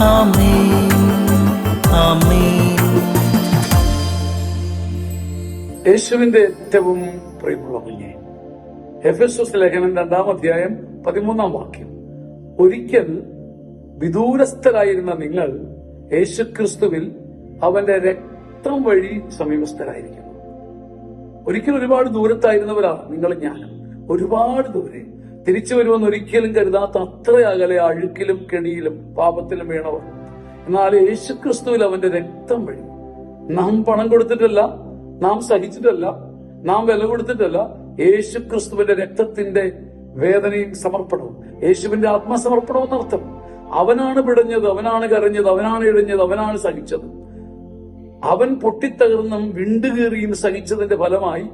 ആമേൻ, ആമേൻ. യേശുവിന്റെ ഏറ്റവും പ്രിയമുള്ള കുഞ്ഞെ, എഫെസോസ് ലേഖനം 2-ാം അധ്യായം 13-ാം വാക്യം. ഒരിക്കൽ വിദൂരസ്ഥരായിരുന്ന നിങ്ങൾ യേശുക്രിസ്തുവിൽ അവന്റെ രക്തം വഴി സമീപസ്ഥരായിരിക്കുന്നു. ഒരിക്കൽ ഒരുപാട് ദൂരത്തായിരുന്നവരാണ് നിങ്ങളും ഞാനും. ഒരുപാട് ദൂരെ തിരിച്ചു വരുമെന്ന് ഒരിക്കലും കരുതാത്ത അത്ര അകലെ അഴുക്കിലും കെണിയിലും പാപത്തിലും വീണവർ. എന്നാൽ യേശുക്രിസ്തുവിൽ അവന്റെ രക്തം വഴി നാം പണം കൊടുത്തിട്ടല്ല, നാം സഹിച്ചിട്ടല്ല, നാം വില കൊടുത്തിട്ടല്ല, യേശുക്രിസ്തുവിന്റെ രക്തത്തിന്റെ വേദനയും സമർപ്പണവും, യേശുവിന്റെ ആത്മസമർപ്പണവും എന്നർത്ഥം. അവനാണ് പിടഞ്ഞത്, അവനാണ് കരഞ്ഞത്, അവനാണ് ഇഴഞ്ഞത്, അവനാണ് സഹിച്ചത്. അവൻ പൊട്ടിത്തകർന്നും വിണ്ടുകീറിയും സഹിച്ചതിന്റെ ഫലമായി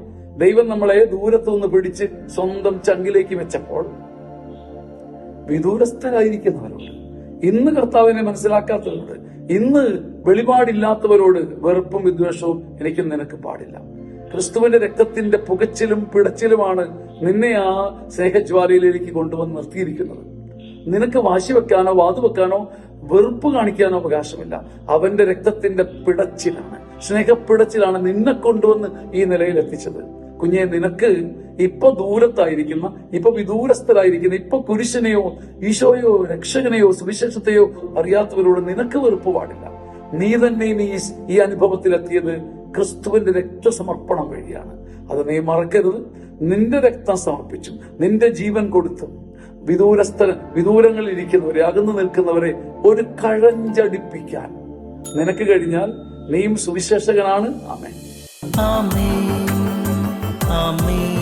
ദൈവം നമ്മളെ ദൂരത്തുനിന്ന് പിടിച്ച് സ്വന്തം ചങ്കിലേക്ക് വെച്ചപ്പോൾ വിദൂരസ്ഥരായിരിക്കുന്നവരോട്, ഇന്ന് കർത്താവിനെ മനസ്സിലാക്കാത്തവരോട്, ഇന്ന് വെളിപാടില്ലാത്തവരോട് വെറുപ്പും വിദ്വേഷവും എനിക്കും നിനക്ക് പാടില്ല. ക്രിസ്തുവിന്റെ രക്തത്തിന്റെ പുകച്ചിലും പിടച്ചിലുമാണ് നിന്നെ ആ സ്നേഹജ്വാലയിലേക്ക് കൊണ്ടുവന്ന് നിർത്തിയിരിക്കുന്നത്. നിനക്ക് വാശി വെക്കാനോ വാതുവെക്കാനോ വെറുപ്പ് കാണിക്കാനോ അവകാശമില്ല. അവന്റെ രക്തത്തിന്റെ പിടച്ചിലാണ്, സ്നേഹപ്പിടച്ചിലാണ് നിന്നെ കൊണ്ടുവന്ന് ഈ നിലയിൽ എത്തിച്ചത്. കുഞ്ഞെ, നിനക്ക് ഇപ്പൊ ദൂരത്തായിരിക്കുന്ന, ഇപ്പൊ വിദൂരസ്ഥരായിരിക്കുന്ന, ഇപ്പൊ കുരിശനെയോ ഈശോയോ രക്ഷകനെയോ സുവിശേഷത്തെയോ അറിയാത്തവരോട് നിനക്ക് വെറുപ്പ് പാടില്ല. നീ തന്നെയും ഈ അനുഭവത്തിലെത്തിയത് ക്രിസ്തുവിന്റെ രക്തസമർപ്പണം വഴിയാണ്. അത് നീ മറക്കരുത്. നിന്റെ രക്തം സമർപ്പിച്ചും നിന്റെ ജീവൻ കൊടുത്തും വിദൂരങ്ങളിൽ ഇരിക്കുന്നവരെ, അകന്നു നിൽക്കുന്നവരെ ഒരു കഴഞ്ചടിപ്പിക്കാൻ നിനക്ക് കഴിഞ്ഞാൽ നീയും സുവിശേഷകനാണ്. ആമേൻ, ആമേൻ, ആമേൻ.